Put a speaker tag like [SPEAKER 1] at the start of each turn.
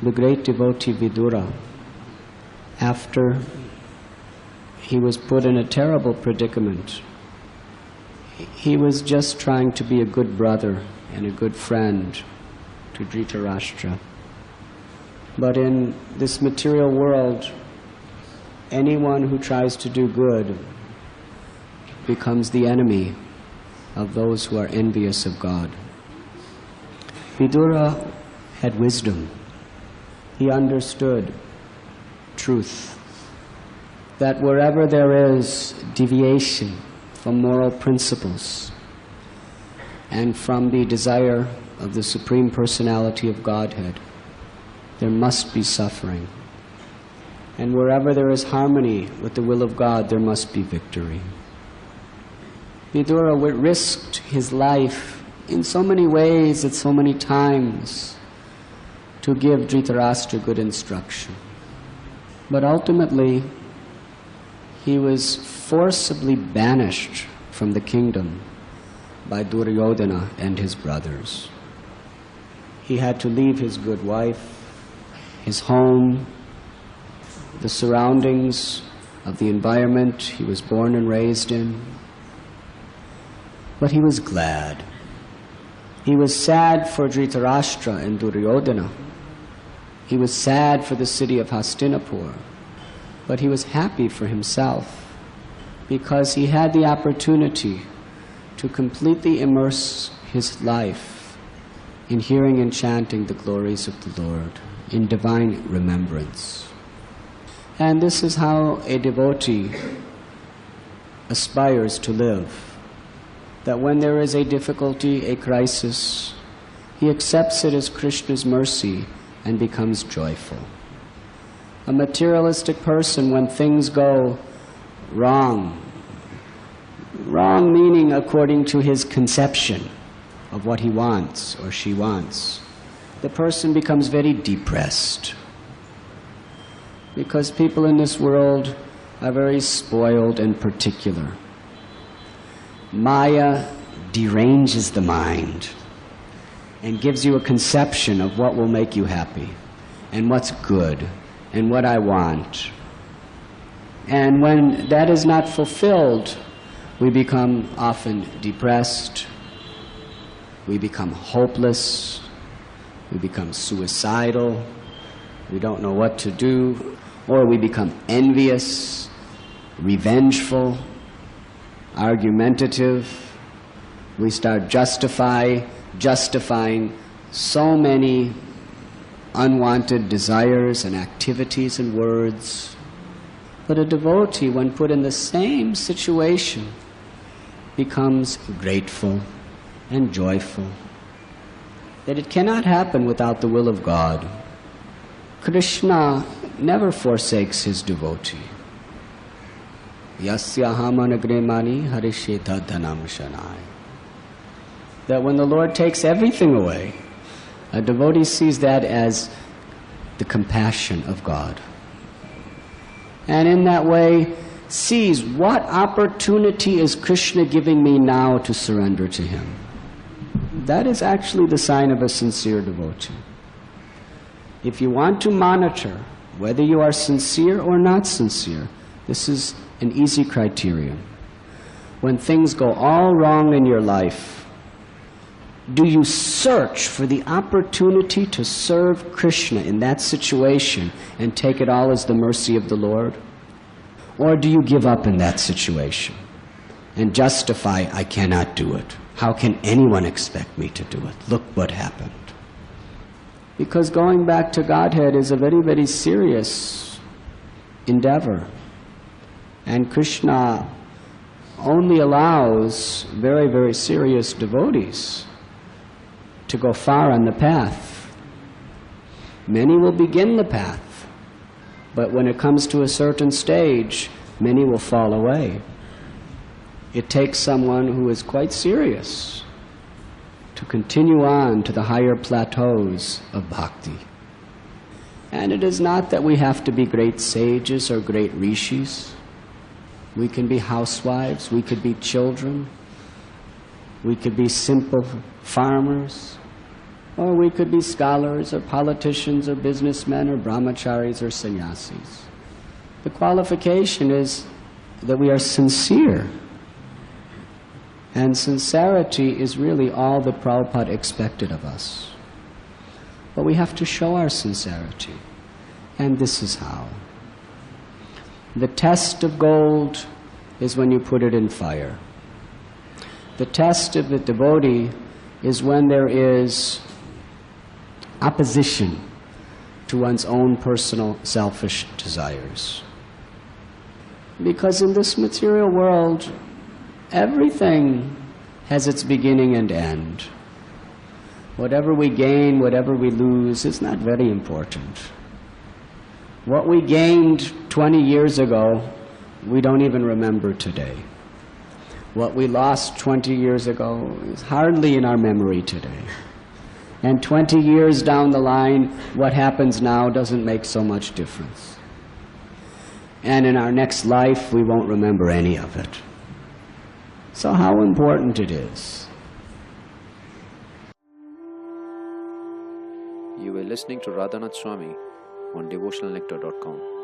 [SPEAKER 1] the great devotee Vidura, after he was put in a terrible predicament, he was just trying to be a good brother and a good friend to Dhritarashtra. But in this material world, anyone who tries to do good becomes the enemy of those who are envious of God. Vidura had wisdom. He understood truth, that wherever there is deviation from moral principles and from the desire of the Supreme Personality of Godhead, there must be suffering. And wherever there is harmony with the will of God, there must be victory. Vidura risked his life in so many ways at so many times to give Dhritarashtra good instruction. But ultimately, he was forcibly banished from the kingdom by Duryodhana and his brothers. He had to leave his good wife, his home, the surroundings of the environment he was born and raised in. But he was glad. He was sad for Dhritarashtra and Duryodhana. He was sad for the city of Hastinapur. But he was happy for himself because he had the opportunity to completely immerse his life in hearing and chanting the glories of the Lord, in divine remembrance. And this is how a devotee aspires to live. That when there is a difficulty, a crisis, he accepts it as Krishna's mercy and becomes joyful. A materialistic person, when things go wrong, wrong meaning according to his conception of what he wants or she wants, the person becomes very depressed. Because people in this world are very spoiled and particular. Maya deranges the mind and gives you a conception of what will make you happy and what's good and what I want. And when that is not fulfilled, we become often depressed, we become hopeless, we become suicidal, we don't know what to do, or we become envious, revengeful, argumentative. We start justifying so many unwanted desires and activities and words. But a devotee, when put in the same situation, becomes grateful and joyful. That it cannot happen without the will of God. Krishna never forsakes his devotee. Yasyahamanagre harisheta dhanam shanai. That when the Lord takes everything away, a devotee sees that as the compassion of God. And in that way, sees what opportunity is Krishna giving me now to surrender to him. That is actually the sign of a sincere devotee. If you want to monitor whether you are sincere or not sincere, this is an easy criterion. When things go all wrong in your life, do you search for the opportunity to serve Krishna in that situation and take it all as the mercy of the Lord? Or do you give up in that situation and justify, I cannot do it? How can anyone expect me to do it? Look what happened. Because going back to Godhead is a very, very serious endeavor. And Krishna only allows very, very serious devotees to go far on the path. Many will begin the path, but when it comes to a certain stage, many will fall away. It takes someone who is quite serious to continue on to the higher plateaus of bhakti. And it is not that we have to be great sages or great rishis. We can be housewives, we could be children, we could be simple farmers, Or we could be scholars or politicians or businessmen or brahmacharis or sannyasis. The qualification is that we are sincere. And sincerity is really all that Prabhupada expected of us. But we have to show our sincerity. And this is how. The test of gold is when you put it in fire. The test of the devotee is when there is opposition to one's own personal selfish desires. Because in this material world, everything has its beginning and end. Whatever we gain, whatever we lose, is not very important. What we gained 20 years ago, we don't even remember today. What we lost 20 years ago is hardly in our memory today. And 20 years down the line, what happens now doesn't make so much difference. And in our next life, we won't remember any of it. So how important it is.
[SPEAKER 2] You were listening to Radhanath Swami on devotionalnectar.com.